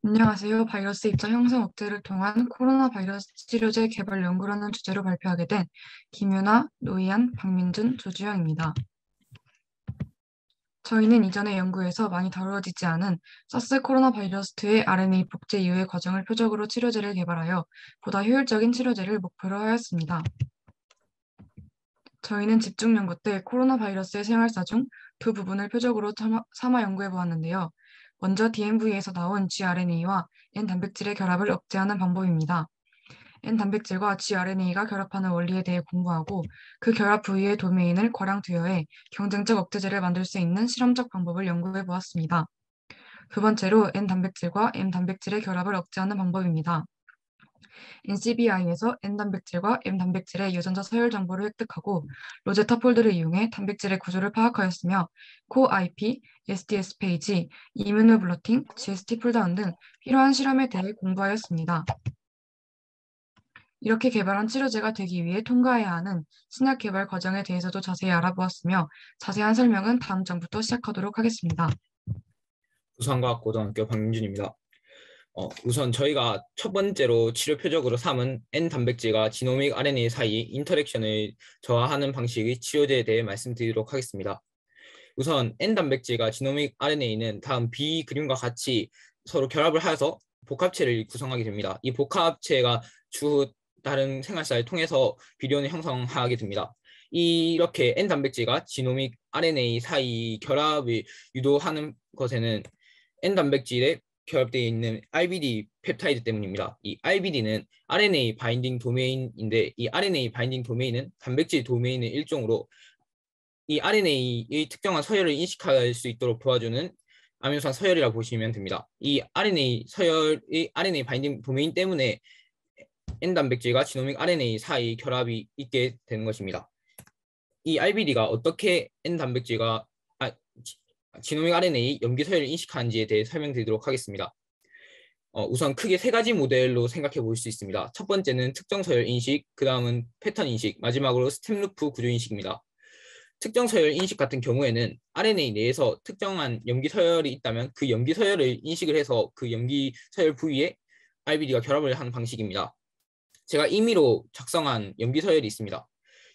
안녕하세요. 바이러스 입자 형성 억제를 통한 코로나 바이러스 치료제 개발 연구라는 주제로 발표하게 된 김유나, 노희안, 박민준, 조주영입니다. 저희는 이전의 연구에서 많이 다루어지지 않은 사스 코로나 바이러스2의 RNA 복제 이후의 과정을 표적으로 치료제를 개발하여 보다 효율적인 치료제를 목표로 하였습니다. 저희는 집중 연구 때 코로나 바이러스의 생활사 중 두 부분을 표적으로 삼아 연구해 보았는데요. 먼저 DMV에서 나온 gRNA와 N 단백질의 결합을 억제하는 방법입니다. N 단백질과 gRNA가 결합하는 원리에 대해 공부하고 그 결합 부위의 도메인을 거량 투여해 경쟁적 억제제를 만들 수 있는 실험적 방법을 연구해 보았습니다. 두 번째로 N단백질과 M단백질의 결합을 억제하는 방법입니다. NCBI에서 N단백질과 M단백질의 유전자 서열 정보를 획득하고 로제타 폴드를 이용해 단백질의 구조를 파악하였으며 코IP, SDS 페이지, 이뮤노블러팅, GST 풀다운 등 필요한 실험에 대해 공부하였습니다. 이렇게 개발한 치료제가 되기 위해 통과해야 하는 신약 개발 과정에 대해서도 자세히 알아보았으며 자세한 설명은 다음 장부터 시작하도록 하겠습니다. 부산과학고등학교 박민준입니다. 우선 저희가 첫 번째로 치료 표적으로 삼은 N단백질과 지노믹 RNA 사이 인터랙션을 저하하는 방식의 치료제에 대해 말씀드리도록 하겠습니다. 우선 N단백질과 지노믹 RNA는 다음 B 그림과 같이 서로 결합을 하여서 복합체를 구성하게 됩니다. 이 복합체가 추후 다른 생활사를 통해서 비련을 형성하게 됩니다. 이렇게 N단백질과 지노믹 RNA 사이 결합을 유도하는 것에는 N단백질에 결합되어 있는 RBD 펩타이드 때문입니다. 이 RBD는 RNA 바인딩 도메인인데 이 RNA 바인딩 도메인은 단백질 도메인의 일종으로 이 RNA의 특정한 서열을 인식할 수 있도록 도와주는 아미노산 서열이라고 보시면 됩니다. 이 RNA 서열의 RNA 바인딩 도메인 때문에 N단백질과 지노믹 RNA 사이 결합이 있게 되는 것입니다. 이 RBD가 어떻게 N단백질과 지노믹 RNA 염기 서열을 인식하는지에 대해 설명드리도록 하겠습니다. 우선 크게 세 가지 모델로 생각해 볼 수 있습니다. 첫 번째는 특정 서열 인식, 그 다음은 패턴 인식, 마지막으로 스텝 루프 구조 인식입니다. 특정 서열 인식 같은 경우에는 RNA 내에서 특정한 염기 서열이 있다면 그 염기 서열을 인식을 해서 그 염기 서열 부위에 RBD가 결합을 하는 방식입니다. 제가 임의로 작성한 염기 서열이 있습니다.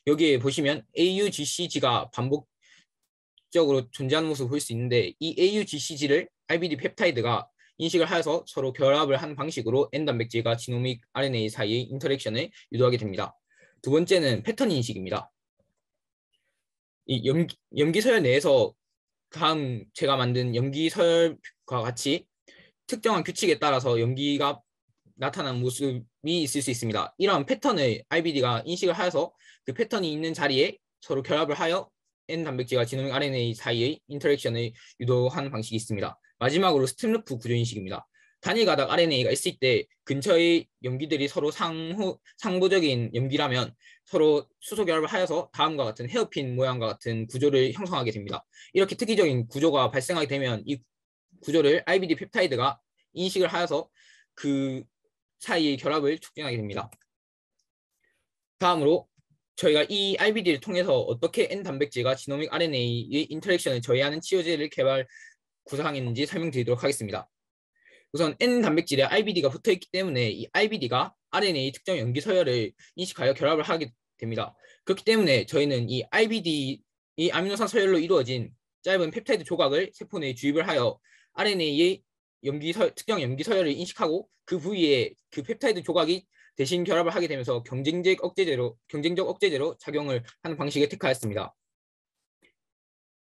여기에 보시면 AUGCG가 반복적으로 존재하는 모습을 볼 수 있는데 이 AUGCG를 RBD 펩타이드가 인식을 하여서 서로 결합을 한 방식으로 N단백질과 지노믹 RNA 사이의 인터랙션을 유도하게 됩니다. 두 번째는 패턴 인식입니다. 이 염기 서열 내에서 다음 제가 만든 염기 서열과 같이 특정한 규칙에 따라서 염기가 나타나는 모습이 있을 수 있습니다. 이러한 패턴을 RBD가 인식을 하여서 그 패턴이 있는 자리에 서로 결합을 하여 N단백질과 지노믹 RNA 사이의 인터랙션을 유도하는 방식이 있습니다. 마지막으로 스팀루프 구조 인식입니다. 단일 가닥 RNA가 있을 때 근처의 염기들이 서로 상부적인 염기라면 서로 수소 결합을 하여서 다음과 같은 헤어핀 모양과 같은 구조를 형성하게 됩니다. 이렇게 특이적인 구조가 발생하게 되면 이 구조를 RBD 펩타이드가 인식을 하여서 그 사이의 결합을 촉진하게 됩니다. 다음으로 저희가 이 RBD를 통해서 어떻게 N단백질과 지노믹 RNA의 인터랙션을 저해하는 치료제를 구상했는지 설명드리도록 하겠습니다. 우선 N단백질에 RBD가 붙어있기 때문에 이 RBD가 RNA 특정 염기 서열을 인식하여 결합을 하게 됩니다. 그렇기 때문에 저희는 이 RBD, 이 아미노산 서열로 이루어진 짧은 펩타이드 조각을 세포 내에 주입을 하여 RNA의 특정 염기 서열을 인식하고 그 부위에 그 펩타이드 조각이 대신 결합을 하게 되면서 경쟁적 억제제로 작용을 하는 방식을 택하였습니다.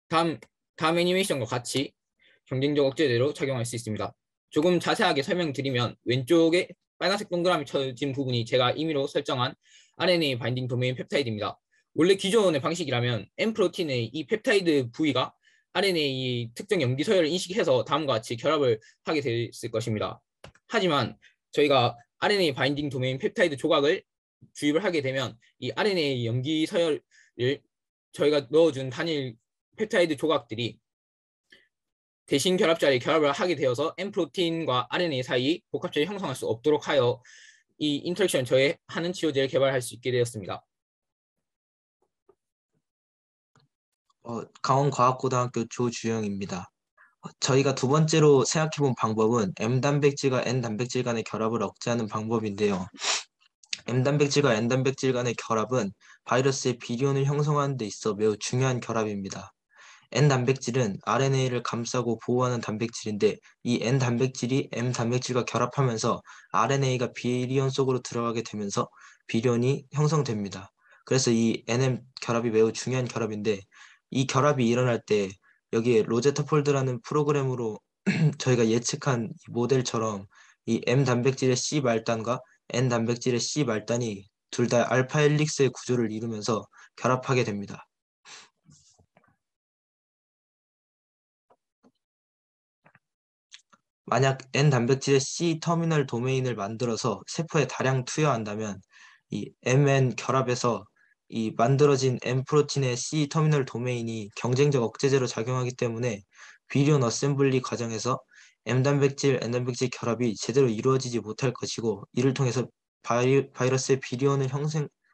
다음 애니메이션과 같이 경쟁적 억제제로 작용할 수 있습니다. 조금 자세하게 설명드리면 왼쪽에 빨간색 동그라미 쳐진 부분이 제가 임의로 설정한 RNA 바인딩 도메인 펩타이드입니다. 원래 기존의 방식이라면 N 프로틴의 이 펩타이드 부위가 RNA 특정 염기 서열을 인식해서 다음과 같이 결합을 하게 됐을 것입니다. 하지만 저희가 RNA 바인딩 도메인 펩타이드 조각을 주입을 하게 되면 이 RNA 염기 서열을 저희가 넣어준 단일 펩타이드 조각들이 대신 결합자의 결합을 하게 되어서 N 프로틴과 RNA 사이 복합체를 형성할 수 없도록 하여 이 인터랙션을 저해하는 치료제를 개발할 수 있게 되었습니다. 강원과학고등학교 조주영입니다. 저희가 두 번째로 생각해본 방법은 M단백질과 N단백질 간의 결합을 억제하는 방법인데요. M단백질과 N단백질 간의 결합은 바이러스의 비리온을 형성하는 데 있어 매우 중요한 결합입니다. N단백질은 RNA를 감싸고 보호하는 단백질인데 이 N단백질이 M단백질과 결합하면서 RNA가 비리온 속으로 들어가게 되면서 비리온이 형성됩니다. 그래서 이 NM 결합이 매우 중요한 결합인데 이 결합이 일어날 때 여기에 로제타 폴드라는 프로그램으로 저희가 예측한 이 모델처럼 이 M 단백질의 C 말단과 N 단백질의 C 말단이 둘 다 알파 헬릭스의 구조를 이루면서 결합하게 됩니다. 만약 N 단백질의 C 터미널 도메인을 만들어서 세포에 다량 투여한다면 이 MN 결합에서 이 만들어진 M 프로틴의 C 터미널 도메인이 경쟁적 억제제로 작용하기 때문에 비리온 어셈블리 과정에서 M 단백질, N 단백질 결합이 제대로 이루어지지 못할 것이고 이를 통해서 바이러스의 비리온을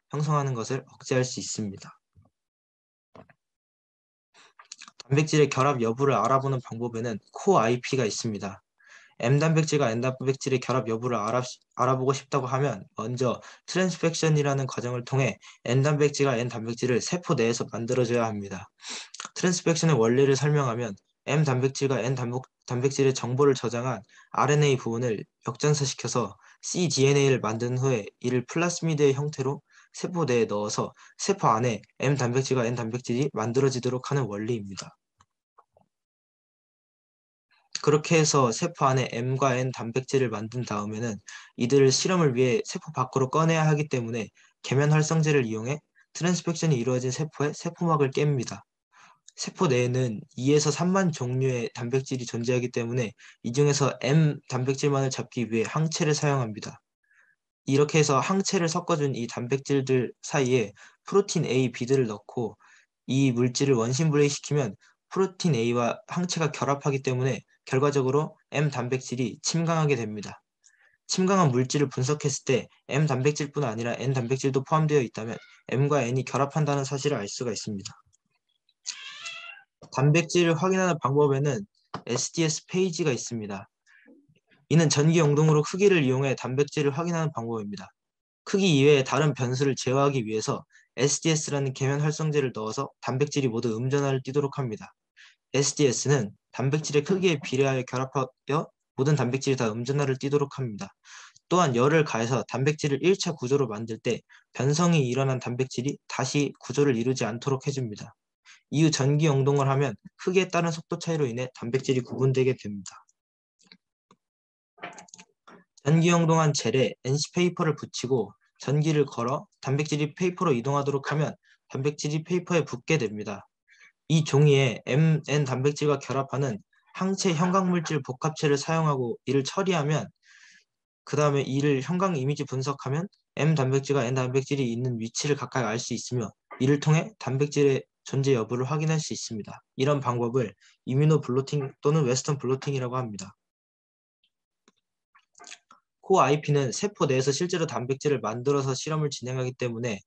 형성하는 것을 억제할 수 있습니다. 단백질의 결합 여부를 알아보는 방법에는 코IP가 있습니다. M단백질과 N단백질의 결합 여부를 알아보고 싶다고 하면 먼저 트랜스펙션이라는 과정을 통해 N단백질과 N단백질을 세포 내에서 만들어줘야 합니다. 트랜스펙션의 원리를 설명하면 M단백질과 N단백질의 정보를 저장한 RNA 부분을 역전사시켜서 cDNA를 만든 후에 이를 플라스미드의 형태로 세포 내에 넣어서 세포 안에 M단백질과 N단백질이 만들어지도록 하는 원리입니다. 그렇게 해서 세포 안에 M과 N 단백질을 만든 다음에는 이들을 실험을 위해 세포 밖으로 꺼내야 하기 때문에 계면 활성제를 이용해 트랜스펙션이 이루어진 세포의 세포막을 깹니다. 세포 내에는 2에서 3만 종류의 단백질이 존재하기 때문에 이 중에서 M 단백질만을 잡기 위해 항체를 사용합니다. 이렇게 해서 항체를 섞어준 이 단백질들 사이에 프로틴 A, B들을 넣고 이 물질을 원심 분해시키면 프로틴 A와 항체가 결합하기 때문에 결과적으로 M 단백질이 침강하게 됩니다. 침강한 물질을 분석했을 때 M 단백질뿐 아니라 N 단백질도 포함되어 있다면 M과 N이 결합한다는 사실을 알 수가 있습니다. 단백질을 확인하는 방법에는 SDS 페이지가 있습니다. 이는 전기 영동으로 크기를 이용해 단백질을 확인하는 방법입니다. 크기 이외에 다른 변수를 제어하기 위해서 SDS라는 계면 활성제를 넣어서 단백질이 모두 음전화를 띠도록 합니다. SDS는 단백질의 크기에 비례하여 결합하여 모든 단백질이 다 음전화를 띠도록 합니다. 또한 열을 가해서 단백질을 1차 구조로 만들 때 변성이 일어난 단백질이 다시 구조를 이루지 않도록 해줍니다. 이후 전기 영동을 하면 크기에 따른 속도 차이로 인해 단백질이 구분되게 됩니다. 전기 영동한 젤에 NC 페이퍼를 붙이고 전기를 걸어 단백질이 페이퍼로 이동하도록 하면 단백질이 페이퍼에 붙게 됩니다. 이 종이에 MN 단백질과 결합하는 항체 형광물질 복합체를 사용하고 이를 처리하면 그 다음에 이를 형광 이미지 분석하면 M 단백질과 N 단백질이 있는 위치를 가까이 알 수 있으며 이를 통해 단백질의 존재 여부를 확인할 수 있습니다. 이런 방법을 이뮤노 블로팅 또는 웨스턴 블로팅이라고 합니다. 코IP는 세포 내에서 실제로 단백질을 만들어서 실험을 진행하기 때문에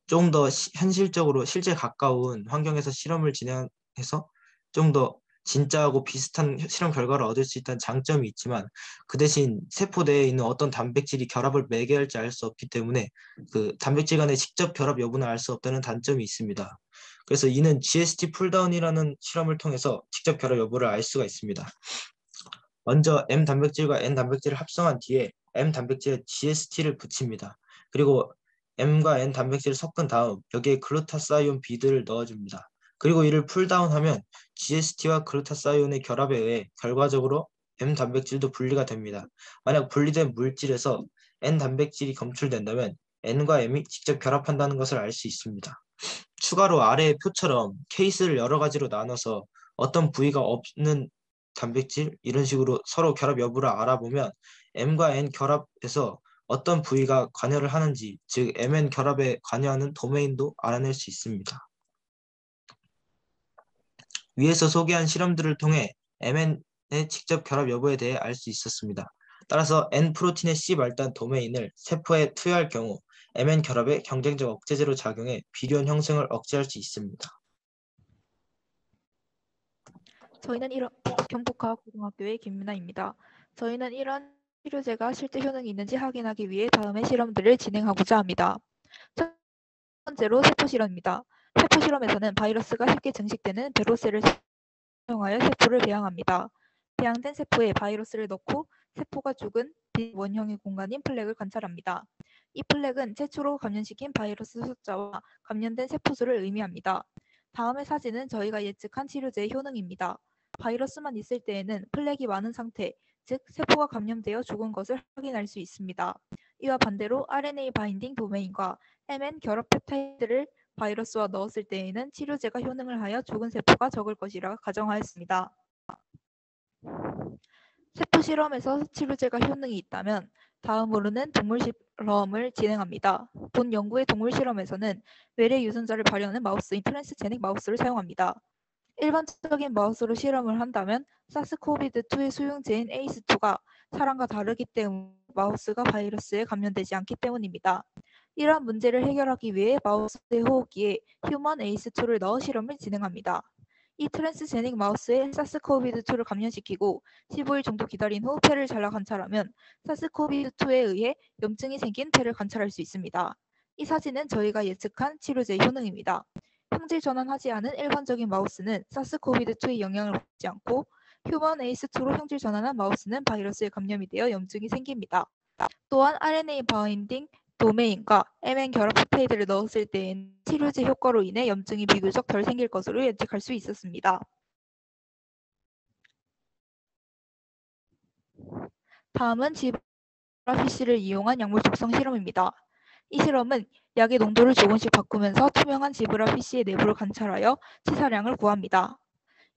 좀 더 현실적으로 실제 가까운 환경에서 실험을 진행해서 좀 더 진짜하고 비슷한 실험 결과를 얻을 수 있다는 장점이 있지만 그 대신 세포 내에 있는 어떤 단백질이 결합을 매개할지 알 수 없기 때문에 그 단백질 간의 직접 결합 여부는 알 수 없다는 단점이 있습니다. 그래서 이는 GST 풀다운이라는 실험을 통해서 직접 결합 여부를 알 수가 있습니다. 먼저 M 단백질과 N 단백질을 합성한 뒤에 M 단백질에 GST를 붙입니다. 그리고 M과 N 단백질을 섞은 다음 여기에 글루타사이온 B들을 넣어줍니다. 그리고 이를 풀다운하면 GST와 글루타사이온의 결합에 의해 결과적으로 M 단백질도 분리가 됩니다. 만약 분리된 물질에서 N 단백질이 검출된다면 N과 M이 직접 결합한다는 것을 알 수 있습니다. 추가로 아래의 표처럼 케이스를 여러 가지로 나눠서 어떤 부위가 없는 단백질 이런 식으로 서로 결합 여부를 알아보면 M과 N 결합에서 어떤 부위가 관여를 하는지 즉 MN 결합에 관여하는 도메인도 알아낼 수 있습니다. 위에서 소개한 실험들을 통해 MN의 직접 결합 여부에 대해 알 수 있었습니다. 따라서 N 프로틴의 C 말단 도메인을 세포에 투여할 경우 MN 결합의 경쟁적 억제제로 작용해 비리온 형성을 억제할 수 있습니다. 저희는 경북과학고등학교의 김민아입니다. 저희는 이런 치료제가 실제 효능이 있는지 확인하기 위해 다음의 실험들을 진행하고자 합니다. 첫 번째로 세포 실험입니다. 세포 실험에서는 바이러스가 쉽게 증식되는 베로셀을 사용하여 세포를 배양합니다. 배양된 세포에 바이러스를 넣고 세포가 죽은 비원형의 공간인 플렉을 관찰합니다. 이 플렉은 최초로 감염시킨 바이러스 숫자와 감염된 세포 수를 의미합니다. 다음의 사진은 저희가 예측한 치료제의 효능입니다. 바이러스만 있을 때에는 플렉이 많은 상태, 즉 세포가 감염되어 죽은 것을 확인할 수 있습니다. 이와 반대로 RNA 바인딩 도메인과 MN 결합 펩타이드를 바이러스와 넣었을 때에는 치료제가 효능을 하여 죽은 세포가 적을 것이라 가정하였습니다. 세포 실험에서 치료제가 효능이 있다면 다음으로는 동물 실험을 진행합니다. 본 연구의 동물 실험에서는 외래 유전자를 발현하는 마우스인 트랜스제닉 마우스를 사용합니다. 일반적인 마우스로 실험을 한다면 사스코비드2의 소형제인 ACE2가 사람과 다르기 때문에 마우스가 바이러스에 감염되지 않기 때문입니다. 이러한 문제를 해결하기 위해 마우스의 호흡기에 휴먼 ACE2를 넣어 실험을 진행합니다. 이 트랜스제닉 마우스에 사스코비드2를 감염시키고 15일 정도 기다린 후 폐를 잘라 관찰하면 사스코비드2에 의해 염증이 생긴 폐를 관찰할 수 있습니다. 이 사진은 저희가 예측한 치료제의 효능입니다. 형질 전환하지 않은 일반적인 마우스는 사스코비드2의 영향을 받지 않고 휴먼 ACE2로 형질 전환한 마우스는 바이러스에 감염이 되어 염증이 생깁니다. 또한 RNA 바인딩 도메인과 MN 결합 펩타이드를 넣었을 때에는 치료제 효과로 인해 염증이 비교적 덜 생길 것으로 예측할 수 있었습니다. 다음은 지브라피쉬를 이용한 약물 독성 실험입니다. 이 실험은 약의 농도를 조금씩 바꾸면서 투명한 지브라피쉬의 내부를 관찰하여 치사량을 구합니다.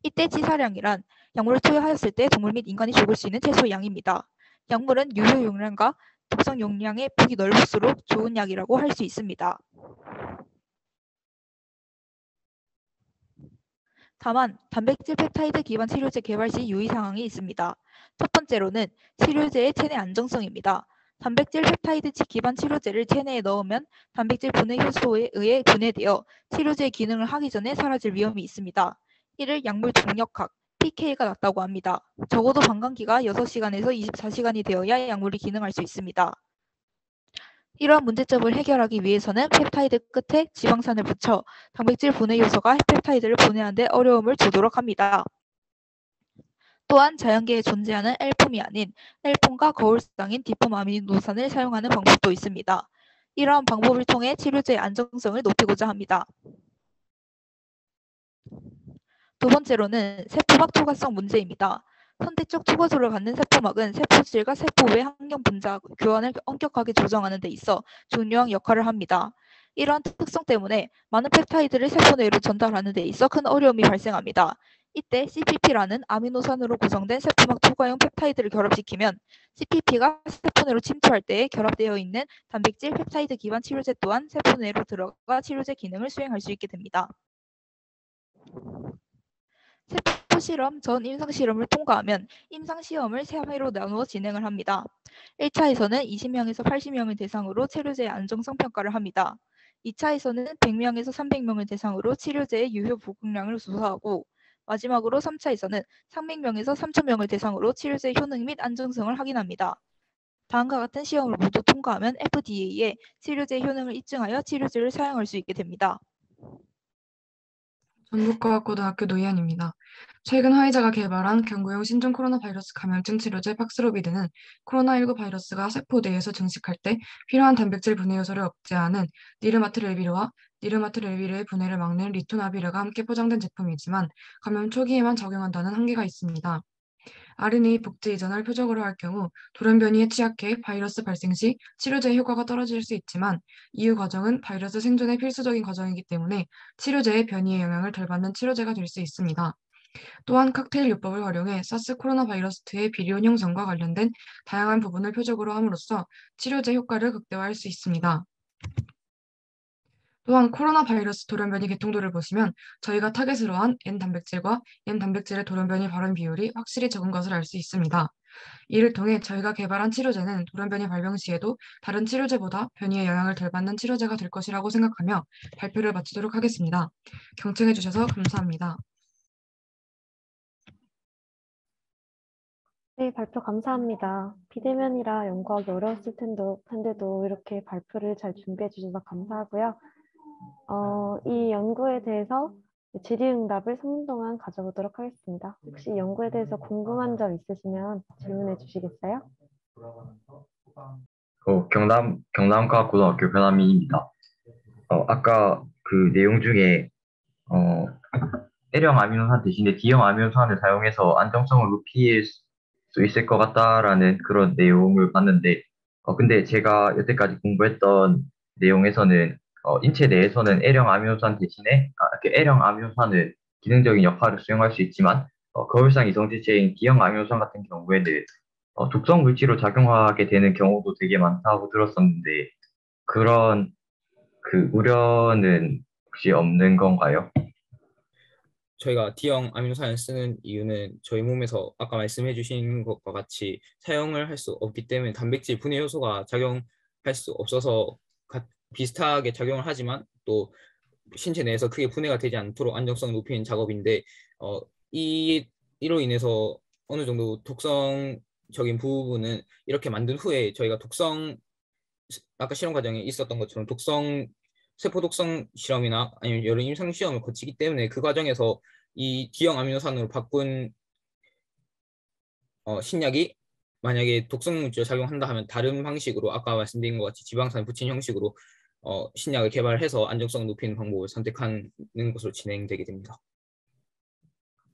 이때 치사량이란 약물을 투여하였을 때 동물 및 인간이 죽을 수 있는 최소 양입니다. 약물은 유효 용량과 독성 용량의 폭이 넓을수록 좋은 약이라고 할 수 있습니다. 다만 단백질 펩타이드 기반 치료제 개발 시 유의사항이 있습니다. 첫 번째로는 치료제의 체내 안정성입니다. 단백질 펩타이드 기반 치료제를 체내에 넣으면 단백질 분해 효소에 의해 분해되어 치료제의 기능을 하기 전에 사라질 위험이 있습니다. 이를 약물 동력학, pK가 낮다고 합니다. 적어도 방광기가 6시간에서 24시간이 되어야 약물이 기능할 수 있습니다. 이러한 문제점을 해결하기 위해서는 펩타이드 끝에 지방산을 붙여 단백질 분해 요소가 펩타이드를 분해하는 데 어려움을 주도록 합니다. 또한 자연계에 존재하는 L폼이 아닌 L폼과 거울상인 D폼 아미노산을 사용하는 방법도 있습니다. 이러한 방법을 통해 치료제의 안정성을 높이고자 합니다. 두 번째로는 세포막 투과성 문제입니다. 선택적 투과소를 갖는 세포막은 세포질과 세포 외 환경 분자 교환을 엄격하게 조정하는 데 있어 중요한 역할을 합니다. 이러한 특성 때문에 많은 펩타이드를 세포 내로 전달하는 데 있어 큰 어려움이 발생합니다. 이때 CPP라는 아미노산으로 구성된 세포막 투과용 펩타이드를 결합시키면 CPP가 세포 내로 침투할 때 결합되어 있는 단백질 펩타이드 기반 치료제 또한 세포 내로 들어가 치료제 기능을 수행할 수 있게 됩니다. 세포 실험 전 임상실험을 통과하면 임상시험을 3회로 나누어 진행을 합니다. 1차에서는 20명에서 80명을 대상으로 치료제의 안정성 평가를 합니다. 2차에서는 100명에서 300명을 대상으로 치료제의 유효 복용량을 조사하고 마지막으로 3차에서는 300명에서 3000명을 대상으로 치료제의 효능 및 안정성을 확인합니다. 다음과 같은 시험을 모두 통과하면 FDA에 치료제의 효능을 입증하여 치료제를 사용할 수 있게 됩니다. 전북과학고등학교 노희안입니다. 최근 화이자가 개발한 경구용 신종 코로나 바이러스 감염증 치료제 팍스로비드는 코로나19 바이러스가 세포 내에서 증식할 때 필요한 단백질 분해 요소를 억제하는 니르마트렐비르와 니르마트렐비르의 분해를 막는 리토나비르가 함께 포장된 제품이지만 감염 초기에만 적용한다는 한계가 있습니다. RNA 복제 이전을 표적으로 할 경우 돌연 변이에 취약해 바이러스 발생 시 치료제의 효과가 떨어질 수 있지만 이후 과정은 바이러스 생존의 필수적인 과정이기 때문에 치료제의 변이의 영향을 덜 받는 치료제가 될 수 있습니다. 또한 칵테일 요법을 활용해 사스 코로나 바이러스2의 비리온 형성과 관련된 다양한 부분을 표적으로 함으로써 치료제 효과를 극대화할 수 있습니다. 또한 코로나 바이러스 돌연변이 개통도를 보시면 저희가 타겟으로 한 N단백질과 M단백질의 돌연변이 발현 비율이 확실히 적은 것을 알 수 있습니다. 이를 통해 저희가 개발한 치료제는 돌연변이 발병 시에도 다른 치료제보다 변이의 영향을 덜 받는 치료제가 될 것이라고 생각하며 발표를 마치도록 하겠습니다. 경청해 주셔서 감사합니다. 네, 발표 감사합니다. 비대면이라 연구하기 어려웠을 텐데도 이렇게 발표를 잘 준비해 주셔서 감사하고요. 이 연구에 대해서 질의응답을 3분 동안 가져보도록 하겠습니다. 혹시 이 연구에 대해서 궁금한 점 있으시면 질문해 주시겠어요? 경남과학고등학교 변한민입니다. 아까 그 내용 중에 어, L형 아미노산 대신에 D형 아미노산을 사용해서 안정성을 높일 수 있을 것 같다라는 그런 내용을 봤는데, 근데 제가 여태까지 공부했던 내용에서는 인체 내에서는 L형 아미노산 대신에 이렇게 L형 아미노산을 기능적인 역할을 수행할 수 있지만 거울상 이성질체인 D형 아미노산 같은 경우에는 독성 물질로 작용하게 되는 경우도 되게 많다고 들었었는데 그런 그 우려는 혹시 없는 건가요? 저희가 D형 아미노산을 쓰는 이유는 저희 몸에서 아까 말씀해 주신 것과 같이 사용을 할 수 없기 때문에 단백질 분해 효소가 작용할 수 없어서 비슷하게 작용을 하지만 또 신체 내에서 크게 분해가 되지 않도록 안정성을 높이는 작업인데 이로 인해서 어느 정도 독성적인 부분은 이렇게 만든 후에 저희가 아까 실험 과정에 있었던 것처럼 세포 독성 실험이나 아니면 여러 임상 시험을 거치기 때문에 그 과정에서 이 D형 아미노산으로 바꾼 신약이 만약에 독성 물질을 작용한다 하면 다른 방식으로 아까 말씀드린 것 같이 지방산을 붙인 형식으로 신약을 개발해서 안정성을 높이는 방법을 선택하는 것으로 진행되게 됩니다.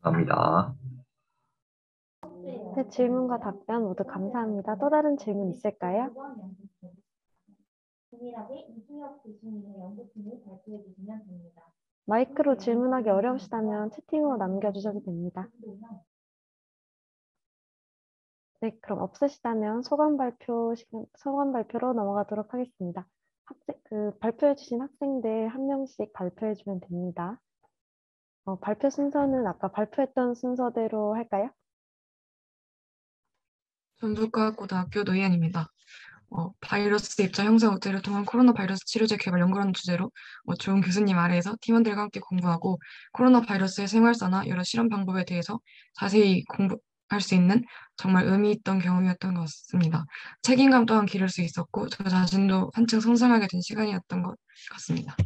감사합니다. 네, 질문과 답변 모두 감사합니다. 또 다른 질문 있을까요? 마이크로 질문하기 어려우시다면 채팅으로 남겨주셔도 됩니다. 네, 그럼 없으시다면 소감 발표로 넘어가도록 하겠습니다. 발표해주신 학생들 한 명씩 발표해주면 됩니다. 발표 순서는 아까 발표했던 순서대로 할까요? 전북과학고등학교 노희연입니다. 바이러스 입자 형성 억제를 통한 코로나 바이러스 치료제 개발 연구라는 주제로 좋은 교수님 아래에서 팀원들과 함께 공부하고 코로나 바이러스의 생활사나 여러 실험 방법에 대해서 자세히 공부할 수 있는 정말 의미 있던 경험이었던 것 같습니다. 책임감 또한 기를 수 있었고 저 자신도 한층 성장하게 된 시간이었던 것 같습니다.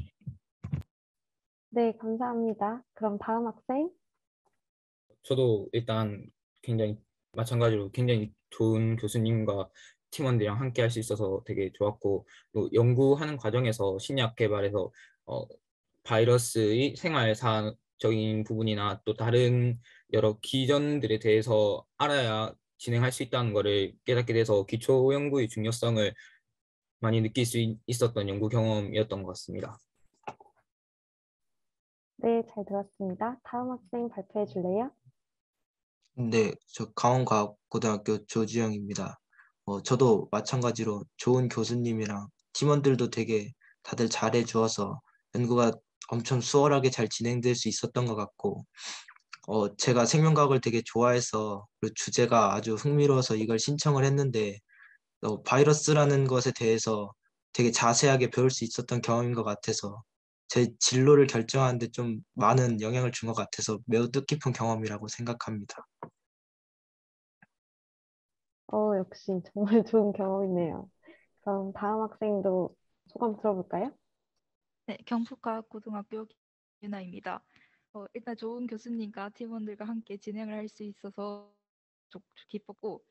네, 감사합니다. 그럼 다음 학생. 저도 일단 마찬가지로 굉장히 좋은 교수님과 팀원들이랑 함께 할 수 있어서 되게 좋았고 또 연구하는 과정에서 신약 개발에서 바이러스의 생활사적인 부분이나 또 다른 여러 기전들에 대해서 알아야 진행할 수 있다는 것을 깨닫게 돼서 기초 연구의 중요성을 많이 느낄 수 있었던 연구 경험이었던 것 같습니다. 네, 잘 들었습니다. 다음 학생 발표해 줄래요? 네, 저 강원과학고등학교 조주영입니다. 저도 마찬가지로 좋은 교수님이랑 팀원들도 되게 다들 잘해 주어서 연구가 엄청 수월하게 잘 진행될 수 있었던 것 같고, 제가 생명과학을 되게 좋아해서 그리고 주제가 아주 흥미로워서 이걸 신청을 했는데, 바이러스라는 것에 대해서 되게 자세하게 배울 수 있었던 경험인 것 같아서 제 진로를 결정하는데 좀 많은 영향을 준 것 같아서 매우 뜻깊은 경험이라고 생각합니다. 역시 정말 좋은 경험이네요. 그럼 다음 학생도 소감 들어볼까요? 네, 경북과학고등학교 유나입니다. 일단 좋은 교수님과 팀원들과 함께 진행을 할 수 있어서 기뻤고,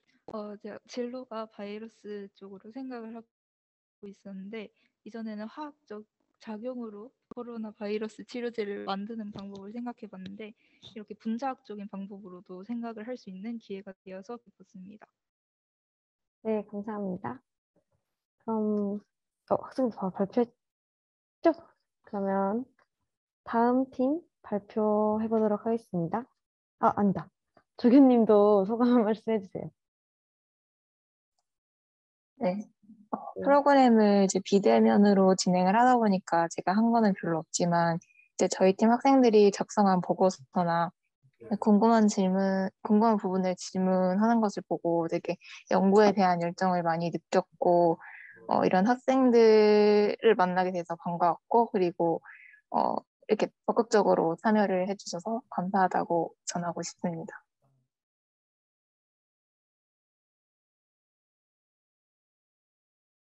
제가 진로가 바이러스 쪽으로 생각을 하고 있었는데 이전에는 화학적 작용으로 코로나 바이러스 치료제를 만드는 방법을 생각해 봤는데 이렇게 분자학적인 방법으로도 생각을 할 수 있는 기회가 되어서 기뻤습니다. 네, 감사합니다. 그럼 학생들 다 발표했죠? 그러면 다음 팀 발표해 보도록 하겠습니다. 아니다. 조교님도 소감 한 말씀 해주세요. 네. 프로그램을 이제 비대면으로 진행을 하다 보니까 제가 한 거는 별로 없지만 이제 저희 팀 학생들이 작성한 보고서나 궁금한 부분을 질문하는 것을 보고 되게 연구에 대한 열정을 많이 느꼈고 이런 학생들을 만나게 돼서 반가웠고 그리고 이렇게 적극적으로 참여를 해주셔서 감사하다고 전하고 싶습니다.